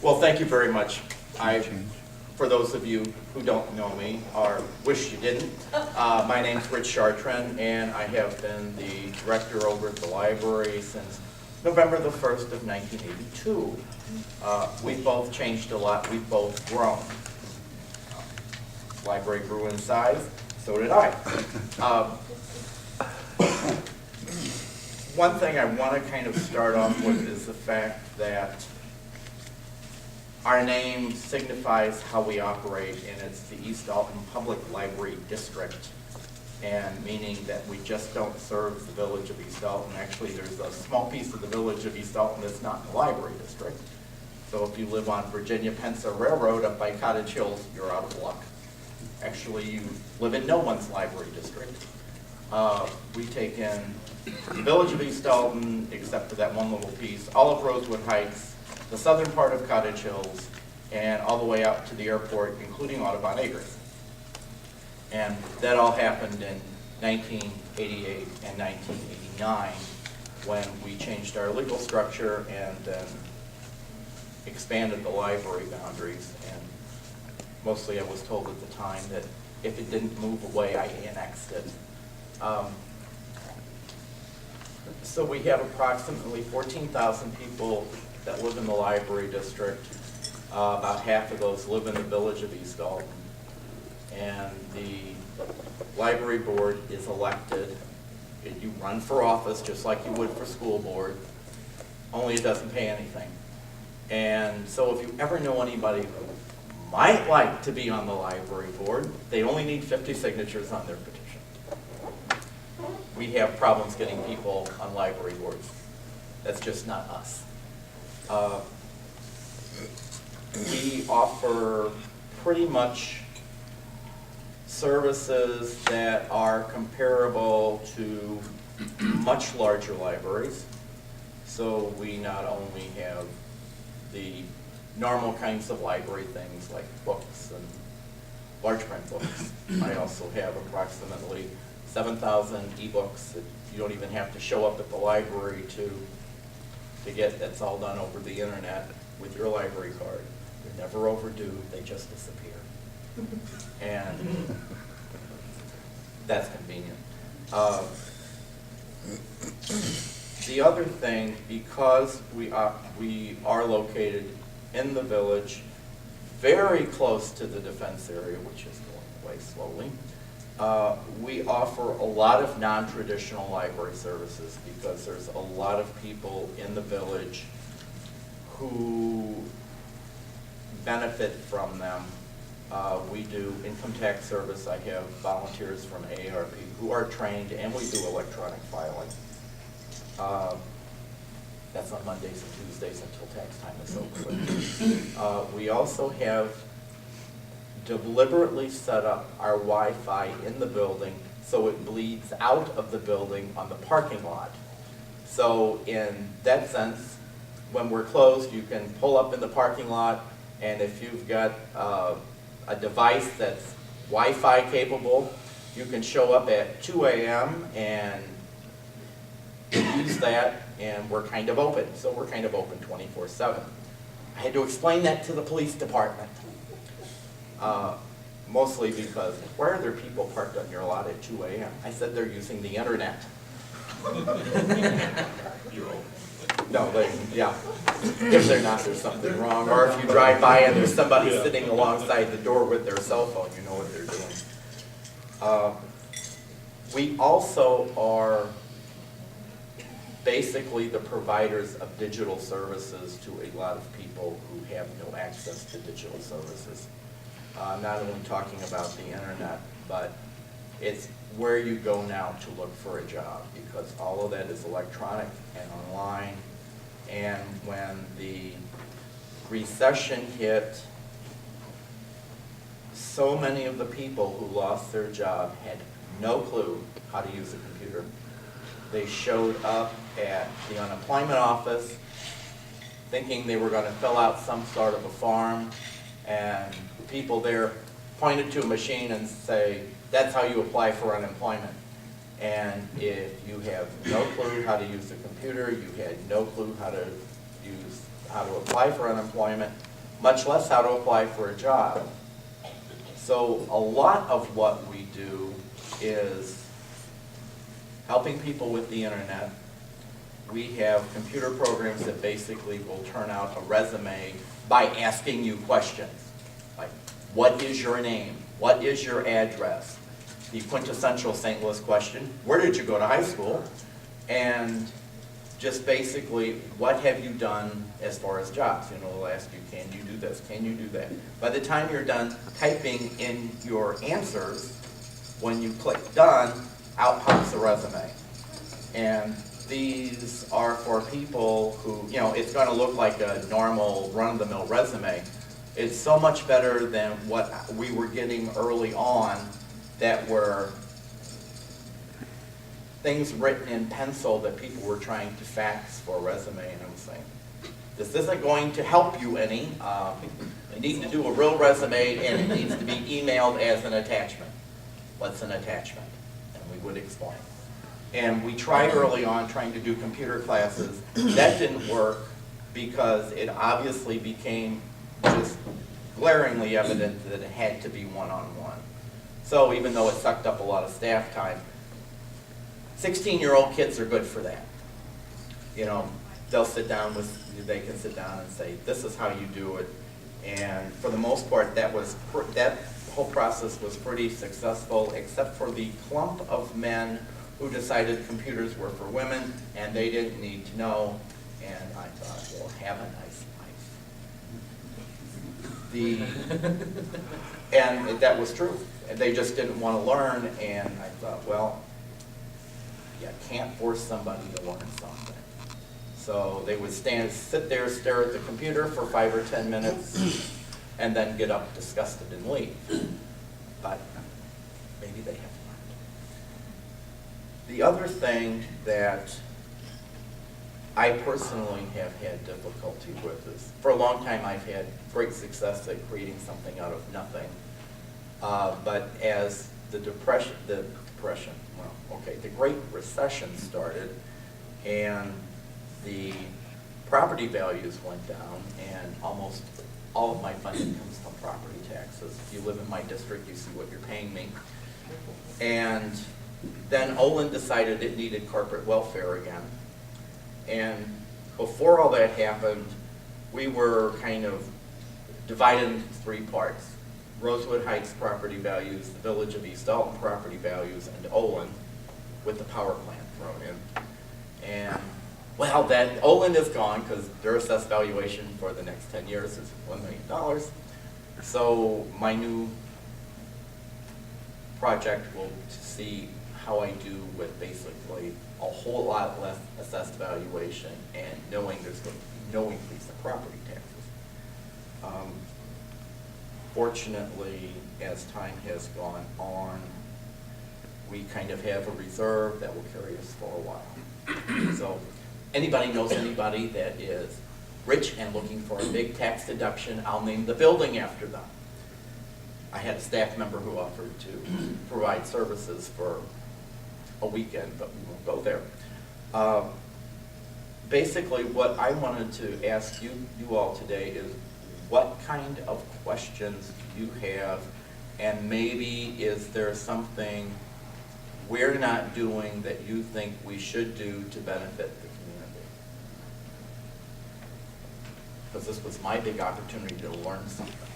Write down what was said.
Well, thank you very much. For those of you who don't know me or wish you didn't, my name's Rich Chartrand, and I have been the director over at the library since November the 1st of 1982. We've both changed a lot. We've both grown. Library grew in size, so did I. One thing I want to kind of start off with is the fact that our name signifies how we operate, and it's the East Alton Public Library District, and meaning that we just don't serve the village of East Alton. Actually, there's a small piece of the village of East Alton that's not in the library district. So if you live on Virginia-Pensa Railroad up by Cottage Hills, you're out of luck. Actually, you live in no one's library district. We take in the village of East Alton, except for that one little piece, all of Rosewood Heights, the southern part of Cottage Hills, and all the way out to the airport, including Audubon Acres. And that all happened in 1988 and 1989 when we changed our legal structure and then expanded the library boundaries. And mostly I was told at the time that if it didn't move away, I annexed it. So we have approximately 14,000 people that live in the library district. About half of those live in the village of East Alton. And the library board is elected. You run for office just like you would for school board, only it doesn't pay anything. And so if you ever know anybody who might like to be on the library board, they only need 50 signatures on their petition. We have problems getting people on library boards. That's just not us. We offer pretty much services that are comparable to much larger libraries. So we not only have the normal kinds of library things like books and large print books. I also have approximately 7,000 ebooks that you don't even have to show up at the library to get. That's all done over the internet with your library card. They're never overdue, they just disappear. And that's convenient. The other thing, because we are located in the village, very close to the defense area, which is going away slowly, we offer a lot of non-traditional library services because there's a lot of people in the village who benefit from them. We do income tax service. I have volunteers from AARP who are trained, and we do electronic filing. That's on Mondays and Tuesdays until tax time is over with. We also have deliberately set up our Wi-Fi in the building so it bleeds out of the building on the parking lot. So in that sense, when we're closed, you can pull up in the parking lot, and if you've got a device that's Wi-Fi capable, you can show up at 2 a.m. and use that, and we're kind of open. So we're kind of open 24/7. I had to explain that to the police department. Mostly because, why are there people parked on your lot at 2 a.m.? I said they're using the internet. No, yeah. If they're not, there's something wrong. Or if you drive by and there's somebody sitting alongside the door with their cell phone, you know what they're doing. We also are basically the providers of digital services to a lot of people who have no access to digital services. Not only talking about the internet, but it's where you go now to look for a job, because all of that is electronic and online. And when the recession hit, so many of the people who lost their job had no clue how to use a computer. They showed up at the unemployment office thinking they were going to fill out some sort of a form, and people there pointed to a machine and say, that's how you apply for unemployment. And if you have no clue how to use a computer, you had no clue how to apply for unemployment, much less how to apply for a job. So a lot of what we do is helping people with the internet. We have computer programs that basically will turn out a resume by asking you questions. Like, what is your name? What is your address? The quintessential St. Louis question, where did you go to high school? And just basically, what have you done as far as jobs? You know, they'll ask you, can you do this? Can you do that? By the time you're done typing in your answers, when you click done, out pops the resume. And these are for people who, you know, it's going to look like a normal run-of-the-mill resume. It's so much better than what we were getting early on that were things written in pencil that people were trying to fax for a resume, and I was saying, this isn't going to help you any. You need to do a real resume, and it needs to be emailed as an attachment. What's an attachment? And we would explain. And we tried early on trying to do computer classes. That didn't work because it obviously became just glaringly evident that it had to be one-on-one. So even though it sucked up a lot of staff time, 16-year-old kids are good for that. You know, they'll sit down with, they can sit down and say, this is how you do it. And for the most part, that whole process was pretty successful, except for the clump of men who decided computers were for women, and they didn't need to know. And I thought, well, have a nice life. And that was true. And they just didn't want to learn, and I thought, well, you can't force somebody to learn something. So they would sit there, stare at the computer for 5 or 10 minutes, and then get up disgusted and leave. But maybe they have learned. The other thing that I personally have had difficulty with is, for a long time I've had great success at creating something out of nothing. But as the Great Recession started, and the property values went down, and almost all of my funding comes from property taxes. If you live in my district, you see what you're paying me. And then Olin decided it needed corporate welfare again. And before all that happened, we were kind of divided into 3 parts. Rosewood Heights property values, the Village of East Alton property values, and Olin with the power plant thrown in. And well, that Olin is gone because their assessed valuation for the next 10 years is $1 million. So my new project will see how I do with basically a whole lot less assessed valuation and knowing there's going to be no increase in property taxes. Fortunately, as time has gone on, we kind of have a reserve that will carry us for a while. So anybody knows anybody that is rich and looking for a big tax deduction, I'll name the building after them. I had a staff member who offered to provide services for a weekend, but we won't go there. Basically, what I wanted to ask you all today is, what kind of questions do you have, and maybe is there something we're not doing that you think we should do to benefit the community? Because this was my big opportunity to learn something.